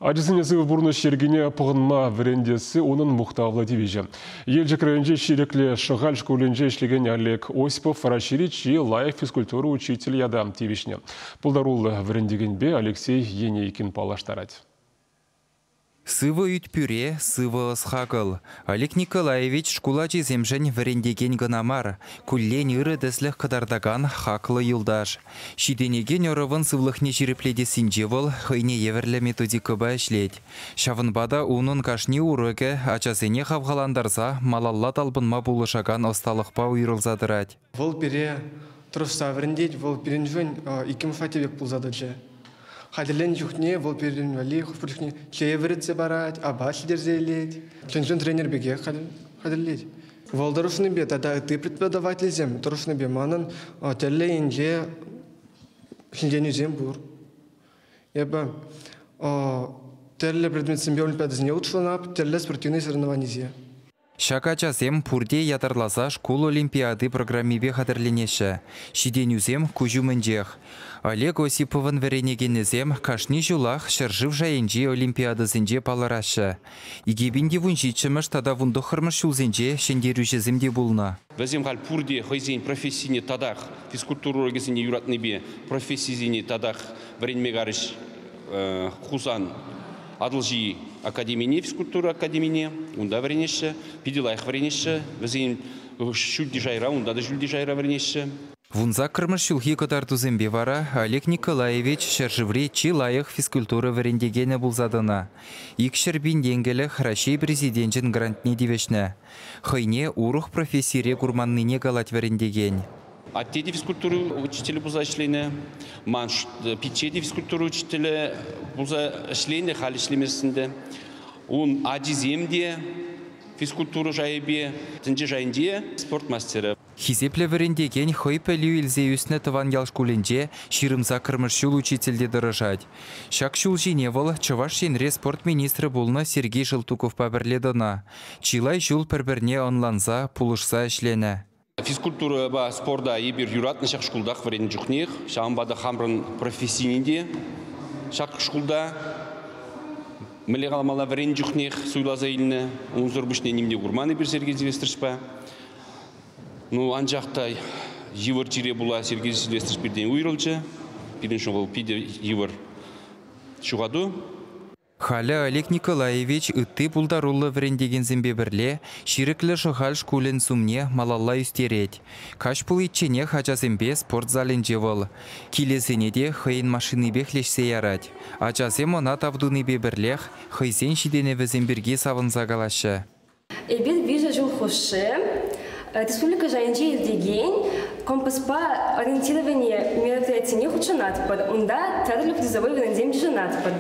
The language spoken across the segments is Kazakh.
Адисынесі бұрны шергене пұғынма вірендесі оның мұқтавлы девежі. Елжік районже ширеклі шығал школенже ішлеген Олег Осипов расширить и лайф физкультуру учитель ядам девешіне. Пұлдарул вірендеген бе Алексей Енейкин палаштарады. Сывы ütпюре, сывы ысхагыл. Олег Николаевич шкулачи земжен вірендеген гынамар. Күллен үрі дәслік қыдардаган хақлы юлдаш. Шиденеген орывын сывлықне жирепледесінже бол, хыйне еверлі методика ба ішлет. Шавынбада унын кашни урыгы, ачасене хавғаландарса, малалла талбынма булышаган осталықпа уйрылзадырад. Вол бере тұрыста вірендет, вол беренжвен икім фативек пулзадыджы. Хадилен юхне, вол перен вали, хуфуршне чеверится барать, абаш дерзелет. Ченжен тренер беге хадилет. Вол дорожный бе, тогда ты преподаватель зем, дорожный бе манан, теле инже шинденю зем бур. Еба теле предмет семья олимпиады не учленап, теле спортивные соревнования. Шакачасем пурде ятарласа школ олимпиады программиве хадырленеші. Шиденюзем кужумынжех. Олег Осиповын веренегенезем кашни жулах шаржыв жайынжи олимпиадызынже паларашы. Игебінде вунжичымыш тада вундохырмыш шулзынже шендерюжезімде булна. Вазем хал пурде хойзен профессийне тадах, физкультуру рогезіне юратны бе, профессийне тадах варенмегарыш хузан. Адылжи академине, физкультура академине, унда варенеші, пиделайх варенеші, вазен шүлді жайра, унда да шүлді жайра варенеші. Вунза кырмыш шулхи кытартузембе вара Олег Николаевич шаржывре чилайық физкультура варендегені булзадына. Икшербин денгелі Россия президентін грантне девешні. Хыйне урух профессире курманныне галать варендеген. Аттеде физкультуру учителі бұлза ішлене, манш питчеде физкультуру учителі бұлза ішлене, хал ішлемесінде. Он адиземде физкультуру жайбе, тінже жайынде спорт мастері. Хизепле варендеген хой пәлю илзе үсіне тыван ялшкуленже ширымза кырмыш шул учительде дырыжать. Шак шул жиневал Чуваш шенре спорт министрі болна Сергей Жылтуков пабірледіна. Чилай шул пірбірне онланза, пулышса ішлене. Физкультура ба спорда ебір юратны шақ шкулдақ варен жүхнех. Шағынбада хамрын профессийнінде шақ шкулда. Міле қаламала варен жүхнех суйлаза иліне. Унзыр бүшне немде құрманы бір Сергей Сильвестріш ба. Ну, анжақта евір тире бұла Сергей Сильвестріш бірден ұйрылчы. Бірден шоғыл пиде евір шуғаду. Халі Олег Николаевич үтті бұлдарулы вірендеген зімбе бірле, ширеклі шығал шкулен сумне малалла үстерет. Каш бұл итчене хачасембе спорт зален жевыл. Келесене де хыйын машины бехлешсе ярад. Ачасем она тавдуны бе бірлех, хыйсен шидене віземберге савын загалашы. Эбет вижу жыл хошы. Республика жайынче елдеген компаспа ориентирование мероприятий хучанат под унда тадрлю призовой вензем жинат под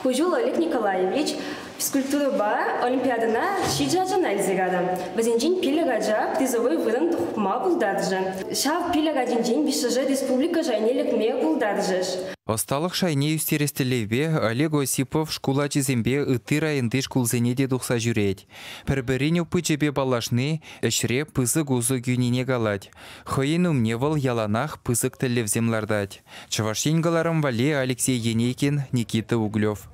кужул Олег Николаевич физкультура ба олимпиадана шиджа анализирада базенжин пилегаджа призовой выран тухма булдаржа шав пилегаджин бишаже республика жайнелек ме булдаржеш. Осталық шайне үстерестелевбе Олег Осипов шкулачы зембе үтті райынды шкулзене де дұқса жүрет. Пірбірін өппічебе балашны әшре пызы гузы гюнине галать. Хойын умневал яланах пызык тілевземлардать. Чавашенгаларым вале Алексей Енейкин, Никита Углев.